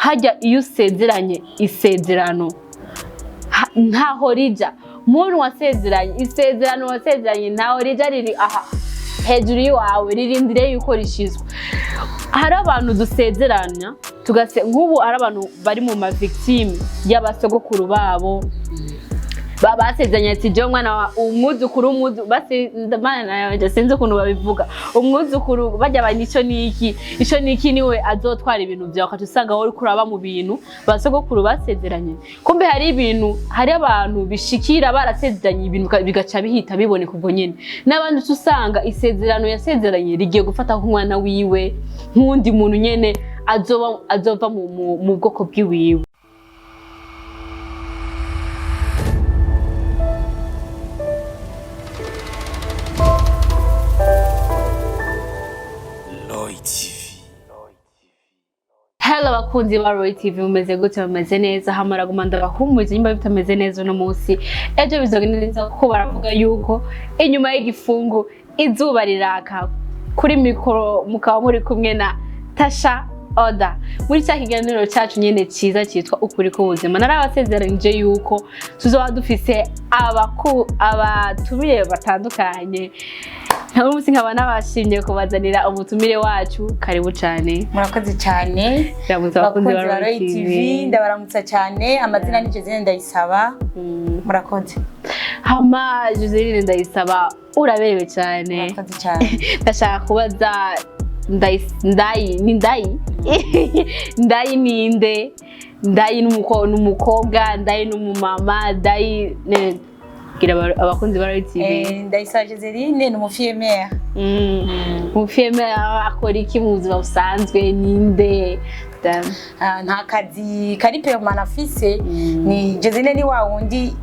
hajya iyo usezeranye isezerano ntaho rija muntu wasezeranye isezerano wasezeranye ntaho rija riri aha hejuru yawe ririndire yuko rishizwa. Hari abantu dusezeranya nk'ubu ari abantu bari mu mavictime y'abasogokuru babo basezeranye ati je mwana umwuzukuru basi ndamana yaje sinzi ukuntu babivuga umwuzukuru bajya bani ico niki niwe azotwara ibintu byawe akatusanga wowe kuraba mu bintu basogokuru basezeranye. Kumbe hari abantu bishikira barasezeranye ibintu bigaca bihita biboneka ubwo nyene, n'abandi usanga isezerano yasezeranye rigiye gufata nk'umwana wiwe nk'undi muntu nyene azova mu bwoko bw'iwiwe. Hello bakunzi ba Hariho TV, mumeze gute? Mumeze neza? Hamara gumanda bahumuze nyimba bitameze neza no munsi ejo bizogenda neza kuko baravuga yuko inyuma y'igifungu izuba riraka. Kuri mikoro mukaba muri kumwe na Tasha Oda muri cya kiganiro cyacu nyene cyiza cyitwa ukuri k'ubuzima. Narabasezeranyije yuko tuzoba dufise abatumire batandukanye. Umunsi nkaba nabashimye kubazanira umutumire wacu. Karibu cyane. Murakoze cyane. Bakunzi ba Hariho TV ndabaramutsa cyane. Amazina ni Joseline Ndayisaba. Murakoze. Hama Joseline Ndayisaba uraberewe cyane. Murakoze cyane. Ndashaka kubaza ndayi ninde? Ndayi n'umukobwa, ndayi n'umumama, ndayi gira abakunzi ba Hariho TV. Ndayisaba Joseline ni umufiyemera. Umufiyemera akora iki mu buzima busanzwe? Ninde? Nta kazi kari permanent afise. Ni Joseline ni wa wundi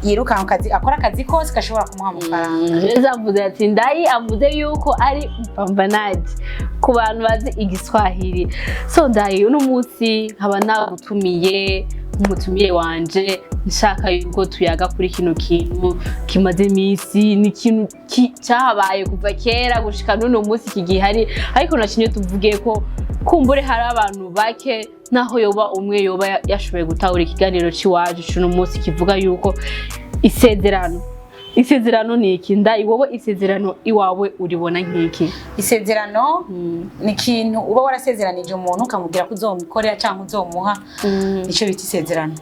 yiruka mu kazi akora akazi kose gashobora kumuha amafaranga. Nzavuze ati ndayi avuze yuko ari pambanaje ku bantu bazi igiswahili. So ndayi uno munsi nkaba nagutumiye umutumire wanje, nshaka yuko tuyaga kuri kino kintu kimaze imisi, ni kintu cyahabaye kuva kera gushika n'uno munsi kigihari, ariko nacinye tuvuge ko kumbure hari abantu bake naho yoba umwe yoba yashoboye gutahura ikiganiro ciwaje cuno munsi kivuga yuko isezerano ni iki? Ndayi wowe isezerano iwawe uribona nk'iki? Isezerano ni ikintu uba warasezeranije umuntu ukamubwira ko uzomukorera cyangwa uzomuha, nico bita isezerano.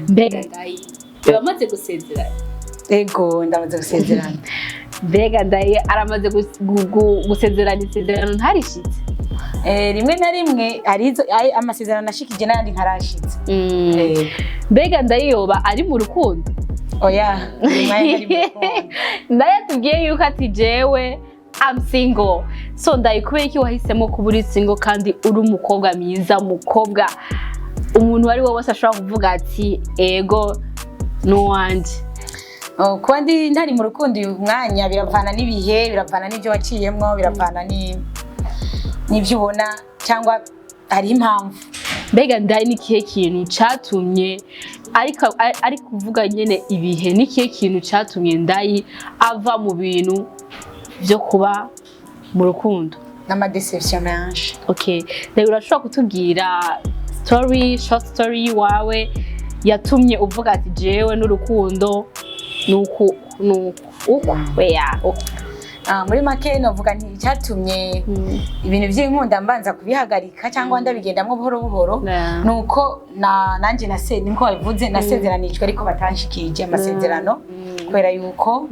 Mbega Ndayi bamaze gusezerana? Ego ndamaze gusezerana. Mbega Ndayi aramaze gusezerana isezerano ntarishitse? Rimwe na rimwe arizo amasezerano nashikije n'andi ntarashitse. Mbega Ndayi yoba ari mu rukundo? Oya, Ndayi tubwiye yuko ati jewe I'm single. So Ndayi kubera iki wahisemo kuba uri single kandi uri umukobwa mwiza, umukobwa umuntu wari wose ashobora kuvuga ati ego no wanje? Kuba ntari mu rukundo uyu mwanya biravana n'ibihe, biravana n'ibyo waciyemwo, biravana n'ibyo ubona cyangwa ari impamvu. Mbega Ndayi ni kihe kintu cyatumye ari kuvuga nyene ibihe, ni kihe kintu cyatumye Ndayi ava mu bintu byo kuba mu rukundo? N'amadeception menshi. Okay, Ndayi urashobora kutubwira short story wawe yatumye uvuga ati jewe n'urukundo nuko muri make novuga nti cyatumye ibintu by'inkunda mbanza kubihagarika cyangwa ndabigendamwe buhoro buhoro, nuko nanje niko babivuze nasezeranijwe ariko batanshikije amasezerano kubera yuko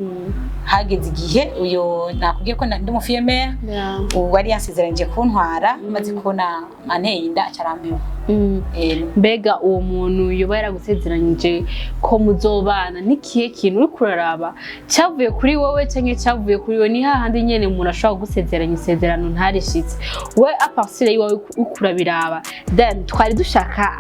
hageze igihe uyo nakubwiye ko ndi umufiyemera ubu ari yansezeranije kuntwara maze kubona anteye inda acarampeho. Mbega uwo muntu yoba yaragusezeranyije ko muzobana, nikihe kintu uri kuraraba cyavuye kuri wowe cyangwa cyavuye kuri we? Ni hahandi nyene umuntu ashobora gusezeranya isezerano ntarishitse, we apasire yiwawe ukurabiraba. Then twari dushaka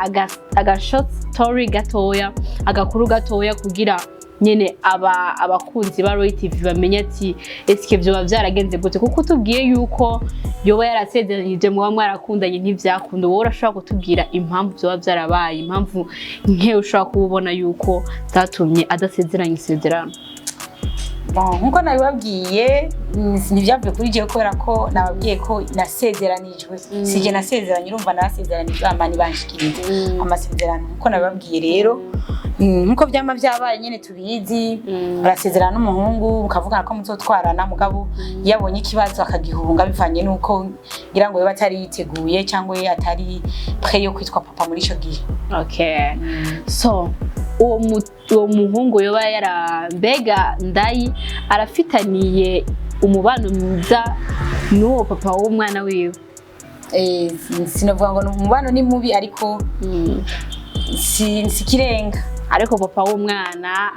aga short story gatoya, agakuru gatoya kugira nyene abakunzi ba Hariho TV bamenye ati eske byo byaragenze gute, kuko tubwiye yuko yoba yarasezeranyije muba mwarakundanye ntivyakunda. Wowe urashobora kutubwira impamvu byo byarabaye, impamvu nke ushobora kubona yuko zatumye adasezeranya isezerano? nkuko nabibabwiye ntibyavuye kuri jewe kubera ko nababwiye ko nasezeranijwe sije nasezeranye urumva nasezeranijwe amani banshikiriza amasezerano nkuko nabibabwiye rero nkuko byama byabaye nyene tubizi barasezerana n'umuhungu ukavuga ko muzotwarana mugabo yabonye ikibazo akagihunga bivanye nuko ngira ngo batari yiteguye cyangwa atari prêt yo kwitwa papa muri ico gihe. Okay. So uwo muhungu yoba yarambega ndayi arafitaniye umubano mwiza n'uwo papa w'umwana wiwe. Sinavuga ngo umubano ni mubi ariko sikirenga ariko papa w'umwana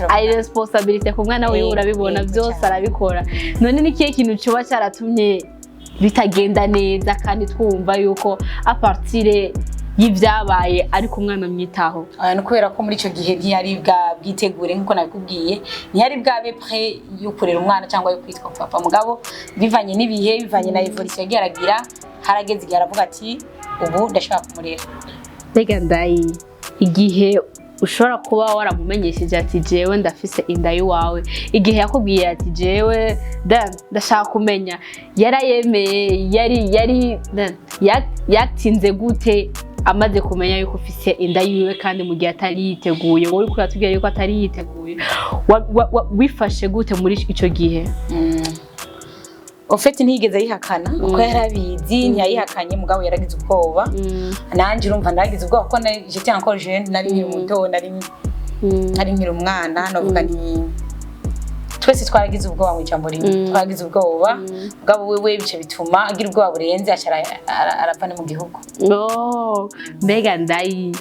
ari responsibility ku mwana wiwe urabibona byose arabikora. None ni kiye kintu cyo cyaratumye bitagenda neza kandi twumva yuko a partir y'ivyabaye ariko umwana myitaho no kubera ko muri ico gihe ntiyari bwitegure nkuko nabikubwiye ntiyari bwabe prêt yo kurera umwana cyangwa yo kwitwa papa mugabo bivanye n'ibihe bivanye na evolution yageragira harageze igihe aravuga ati ubu ndashaka kumurera. Mbega ndayi igihe ushobora kuba waramumenyesheje ati jewe ndafise inda y'uwawe igihe yakubwiye ati jewe ndashaka kumenya yarayemeye yatinze gute amaze kumenya yuko ufise inda yiwe kandi mu gihe atari yiteguye wowe uri kuratubwira yuko atari yiteguye wifashe gute muri ico gihe? Ofeti ntiyigeze yihakana uko yarabizi ntiyayihakanye mugabo yaragize ubwoba nanje urumva naragize ubwoba ko j'étais encore jeune nari nkiri muto nari nkiri umwana novuga nti twese twaragize ubwoba mu ijambo rimwe twaragize ubwoba mugabo wewe bice bituma agira ubwoba burenze arapana mu gihugu. Mbega ndayi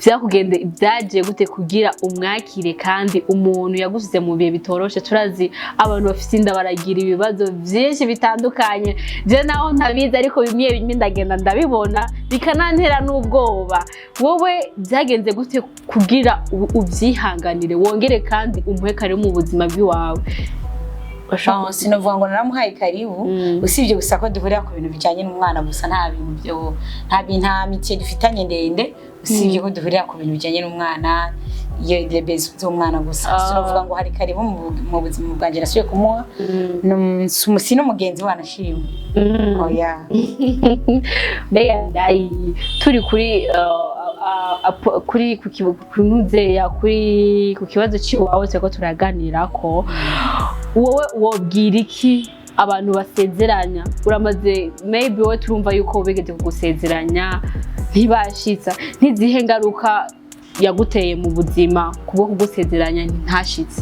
vyakugende byaje gute kugira umwakire kandi umuntu yagusize mu bihe bitoroshe turazi abantu bafite inda baragira ibibazo byinshi bitandukanye je naho ntabizi ariko bimwe ndagenda ndabibona bikanantera n'ubwoba wowe byagenze gute kugira uvyihanganire wongere kandi umuhekare mu buzima bwiwawe? Sinovuga ngo naramuhaye karibu usibye gusa ko duhurira ku bintu bijanye n'umwana gusa nta nta mitiye dufitanye ndende usibye ko duhurira ku bintu bijanye n'umwana iyo debezo z'umwana gusa sinovuga ngo hari karibu mu buzima bwanje nasuye kumuha sino mugenzi wanashimwe. Oya mbega ndayi turi kuri ku kibazo cy'iwawe ko turaganira ko wowe wobwira iki abantu basezeranya uramaze maybe wowe turumva yuko ubegeze kugusezeranya ntibashitsa ntizihe ngaruka yaguteye mu buzima kubwo kugusezeranya ntashitse?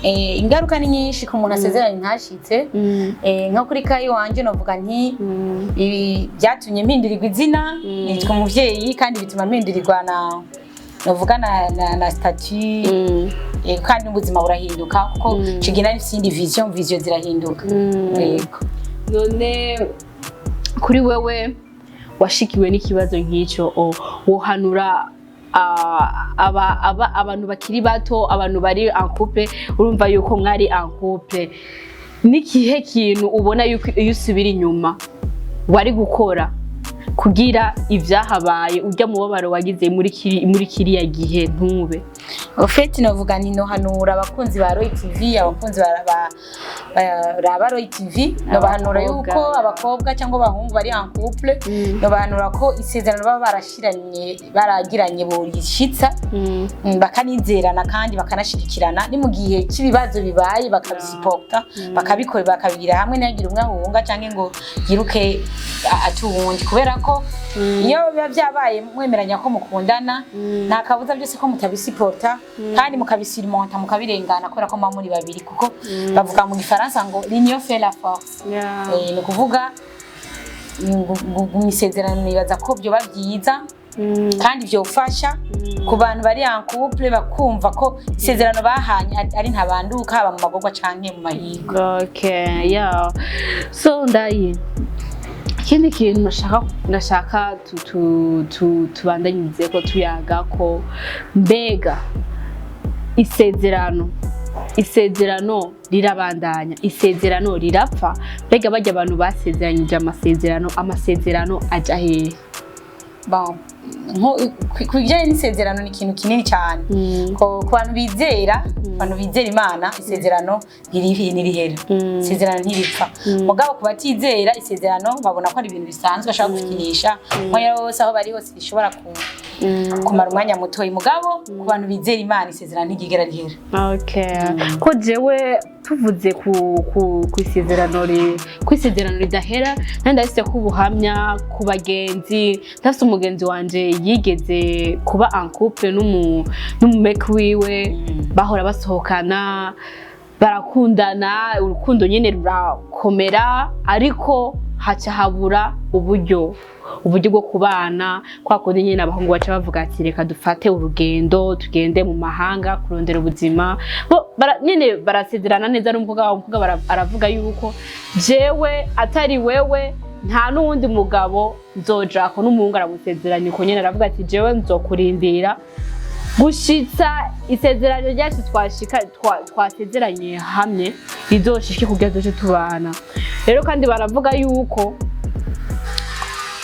Ingaruka ni nyinshi ku muntu asezeranye ntashitse nko kuri kayi wanje novuga nti byatumye mpindurirwa izina nitwa umuvyeyi kandi bituma mpindurirwa novuga na statut kandi ubuzima burahinduka kuko kigena n'izindi vision zirahinduka. Yego none kuri wewe washikiwe n'ikibazo nk'icyo wohanura abantu bakiri bato abantu bari en couple urumva yuko mwari en couple nikihe kintu ubona yuko iyo usubira inyuma wari gukora kugira ivyahabaye urya mubabaro wagize muri kiriya gihe ntube? Ofeti novuga nti nohanura abakunzi ba Hariho TV abakunzi ba Hariho TV nobahanura yuko abakobwa cyangwa abahungu bari en couple nobahanura ko isezerano baba baragiranye borishitsa bakanizerana kandi bakanashikirana ni mu gihe cy'ibibazo bibaye bakabisupporta bakabikora bakabigira hamwe ntiyagira umwe ahunga cyangwa ngo yiruke atuwundi kubera ko iyo biba byabaye mwemeranya ko mukundana nta kabuza byose ko mutabisupporta kandi mukabisirimonta mukabirengana kubera ko muri babiri kuko bavuga mu gifaransa ngo niyo fait la force. Ni kuvuga imisezerano nibaza ko byo babyiza kandi byo ufasha ku bantu bari en couple bakumva ko isezerano bahanye ari ntabanduka haba mu magorwa canke mu mahigo. Okay, yeah. So ndayi ikindi kintu nashaka tubandanyirize ko tuyaga ko mbega isezerano rirabandanya isezerano rirapfa mbega bajya abantu basezeranyije amasezerano aja hehe? bon ku bijyanye n'isezerano ni ikintu kinini cyane ku bantu bizera Imana isezerano ntirihera isezerano ntiripfa mugabo ku batizera isezerano babona ko ari ibintu bisanzwe bashaka gukinisha nk'ayo yose aho bari hose bishobora kumara umwanya muto mugabo ku bantu bizera Imana isezerano ntigigera rihera. Okay, ko jewe tuvuze ku isezerano ridahera kandi ndafite kubuhamya ku bagenzi ndafite umugenzi wanje yigeze kuba en couple n'umumeki wiwe bahora basohokana barakundana urukundo nyene rurakomera ariko haca habura uburyo bwo kubana kwa kundi nyene abahungu baca bavuga ati reka dufate urugendo tugende mu mahanga kurondera ubuzima nyene barasezerana neza n'umukobwa aravuga yuko jewe atari wewe nta n'uwundi mugabo nzojako n'umuhungu aramusezeranya uko nyene aravuga ati jewe nzokurindira gushitsa isezerano ryacu twasezeranye hamwe rizoshike kugira doje tubana. Rero kandi baravuga yuko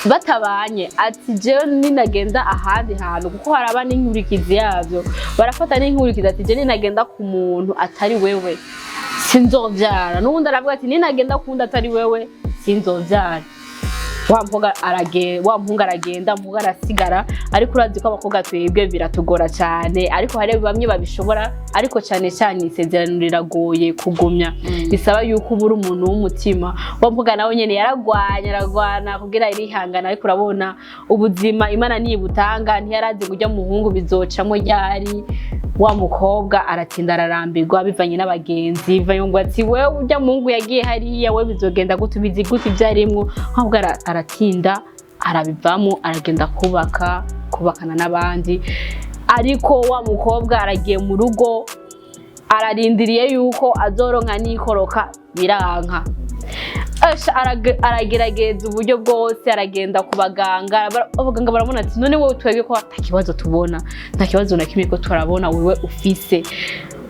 batabanye ati jewe ninagenda ahandi hantu kuko haraba n'inkurikizi yavyo barafata n'inkurikizi ati jewe ninagenda ku muntu atari wewe sinzovyara n'ubundi aravuga ati ninagenda kundi atari wewe sinzovyara. Wa mpunga aragenda mpunga arasigara ariko urazi ko abakobwa twebwe biratugora cyane ariko hari bamwe babishobora ariko cyane isezerano riragoye kugumya bisaba yuko ubura umuntu w'umutima. Wa mpunga nawe nyene yaragwana kugira irihangana ariko urabona ubuzima Imana niyibutanga ntiyarazi kujya muhungu bizocamo ryari wa mukobwa aratinda ararambirwa bivanye n'abagenzi bivanye ati wewe ujya muhungu yagiye hariya we bizogenda gutubizi guti byarimwo ahubwo aratinda arabivamo aragenda kubakana n'abandi ariko wa mukobwa aragiye mu rugo ararindiriye yuko azoronka nikoroka biranka aragerageza uburyo bwose aragenda ku baganga abaganga baramubona ati none wowe twebwe ko nta kibazo tubona nta kibazo na kimwe ko turabona wewe ufise.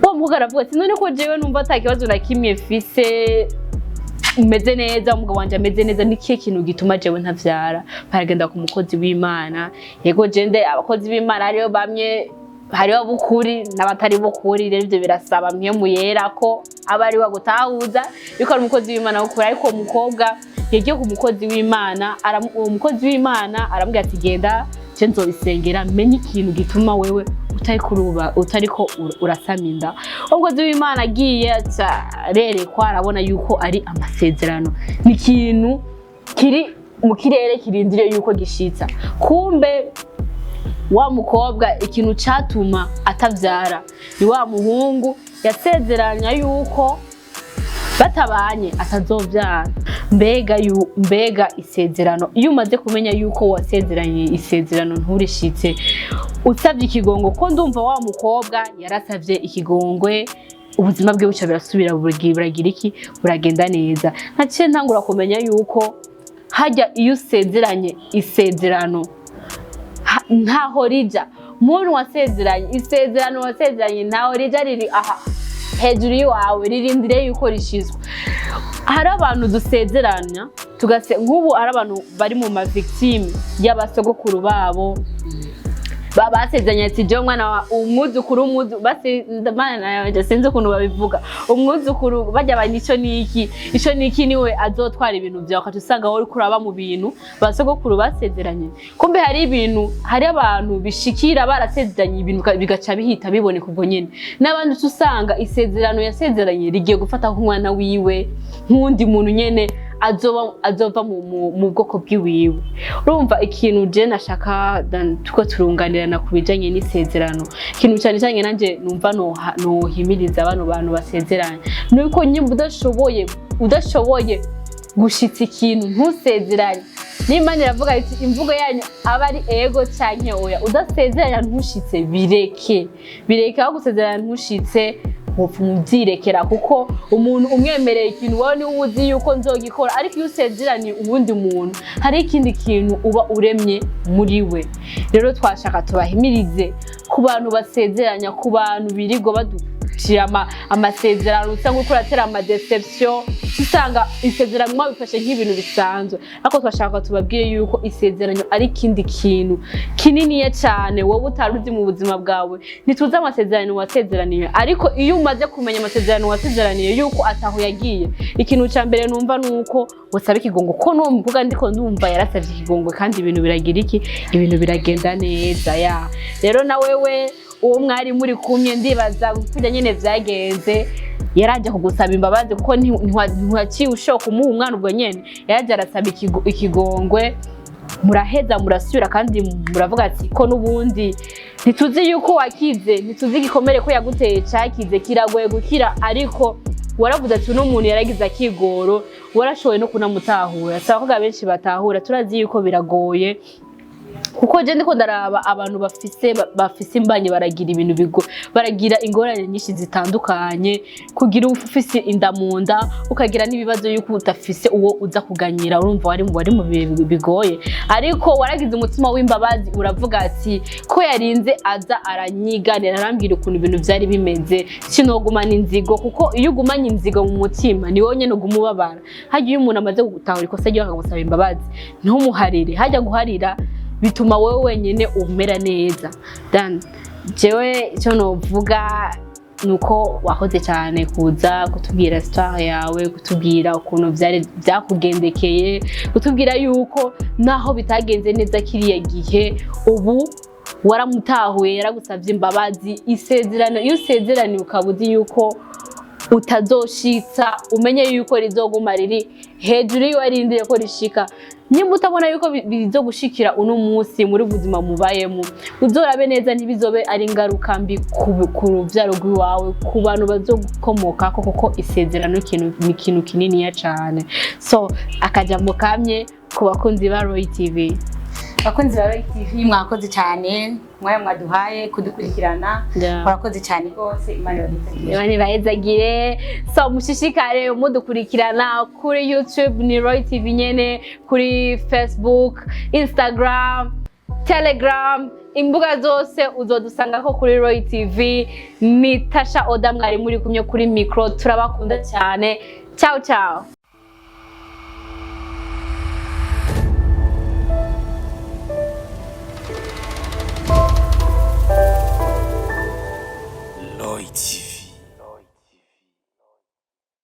Wa mukobwa aravuga ati none ko jewe numva nta kibazo na kimwe mfise meze neza umugabo wanje ameze neza nikiye kintu gituma jewe ntavyara. Baragenda ku mukozi w'Imana yego jende abakozi b'Imana ariyo bamwe hariho bukuri n'abatari bukuri rero ivyo birasaba mwe muyera ko abari wagutahuza biko ari umukozi w'Imana ukuri ariko umukobwa yagiye ku mukozi w'Imana umukozi w'Imana aramubwira ati genda je nzobisengera menye ikintu gituma wewe utariko urasaminda. Umukozi w'Imana agiye arerekwa arabona yuko ari amasezerano ni ikintu kiri mu kirere kirindiriye yuko gishitsa kumbe wa mukobwa ikintu catuma atavyara ni wa muhungu yasezeranya yuko batabanye atazovyara. Mbega isezerano iyo umaze kumenya yuko wasezeranye isezerano nturishitse usavye ikigongo ko ndumva wa mukobwa yarasavye ikigongwe ubuzima bwe buca birasubira buragira iki buragenda neza. Ntaciye ntangura kumenya yuko hajya iyo usezeranye isezerano ntaho rija muntu wasezeranye isezerano wasezeranye ntaho rija riri aha hejuru yawe ririndire yuko rishizwe. Hari abantu dusezeranya nk'ubu hari abantu bari mu victime y'abasogokuru babo basezeranye ati je mwana wa umwuzukuru basi ndamana yaje sinzi ukuntu babivuga umwuzukuru bajya bani ico niki niwe azotwara ibintu byawe akatusanga wowe kuraba mu bintu basogokuru basezeranye. Kumbe hari abantu bishikira barasezeranye ibintu bigaca bihita biboneka ubwo nyene n'abandi usanga isezerano yasezeranye rigiye gufata nk'umwana wiwe nk'undi muntu nyene azova mu bwoko bw'iwiwe. Urumva ikintu je nashaka tuko turunganirana kubijanye n'isezerano ikintu cyane nanje numva nohimiriza abantu basezeranye nuko nyimba udashoboye gushitsa ikintu ntusezeranye n'Imana iravuga iti imvugo yanyu aba ari ego canke oya udasezeranya ntushitse bireke aho gusezeranya ntushitse muvyirekera kuko umuntu umwemereye ikintu wowe niwe uzi yuko nzogikora ariko iyo usezeranye ubundi muntu hari ikindi kintu uba uremye muri we. Rero twashaka tubahimirize ku bantu basezeranya ku bantu birigo gushira amasezerano usanga uko uratera amadeception usanga isezerano mwabifashe nk'ibintu bisanzwe ariko twashaka tubabwiye yuko isezerano ari kindi kintu kininiye cyane wowe utaruzi mu buzima bwawe ntituza amasezerano wasezeraniye ariko iyo umaze kumenya amasezerano wasezeraniye yuko ataho yagiye ikintu cya mbere numva nuko wasaba ikigongo ko no mvuga ndiko ndumva yarasavye ikigongo kandi ibintu biragira iki ibintu biragenda neza ya rero na wewe uwo mwari muri kumye ndibaza kujya nyene vyagenze yaraje kugusaba imbabazi kuko ntiwaciye ushoka kumuha umwana ubwo nyene yaraje arasaba ikigongwe muraheza murasubira kandi muravuga ati ko nubundi ntituzi yuko wakize ntituzi igikomere ko yaguteye cakize kiragoye gukira ariko waravuze ati no muntu yaragize akigoro warashoboye no kunamutahura saba ko benshi batahura turazi yuko biragoye kuko je ndiko ndaraba abantu bafise imbanye baragira ibintu bigo baragira ingorane nyinshi zitandukanye kugira ufise inda mu nda ukagira nibibazo yuko utafise uwo uza kuganyira urumva wari mu bigoye ariko waragize umutima w'imbabazi uravuga ati ko yarinze aza aranyiganira arambwira ukuntu ibintu byari bimeze sinogumana inzigo kuko iyo ugumanye inzigo mu mutima ni wonyene ugumubabara hagiye iyo umuntu amaze gutahura ikosa ryo akagusaba imbabazi ntumuharire hajya guharira bituma wewe wenyene umera neza dan jewe icyo novuga nuko wakoze cyane kuza kutubwira story yawe kutubwira ukuntu byakugendekeye kutubwira yuko naho bitagenze neza kiriya gihe ubu waramutahuye yaragusavye imbabazi isezerano iyo usezeraniye ukabuzi yuko utazoshitsa umenye yuko rizoguma riri hejuru y'uwarindire ko rishika nimba utabona yuko bizo gushikira uno munsi muri buzima mubayemo uzorabe neza ntibizobe ari ingaruka mbi ku ruvyaro rw'iwawe ku bantu bazogukomoka kuko isezerano ikintu kinini cyane so akajambo kamye ku bakunzi ba Roy TV bakunzi ba Roy TV mwakoze cyane mwaya mwaduhaye kudukurikirana murakoze cyane rwose Imana bahezagire so mushishikare mudukurikirana kuri YouTube ni Roy TV nyene kuri Facebook Instagram Telegram imbuga zose uzodusanga ko kuri Roy TV ni Tasha Oda mwari muri kumwe kuri micro turabakunda cyane ciao ciao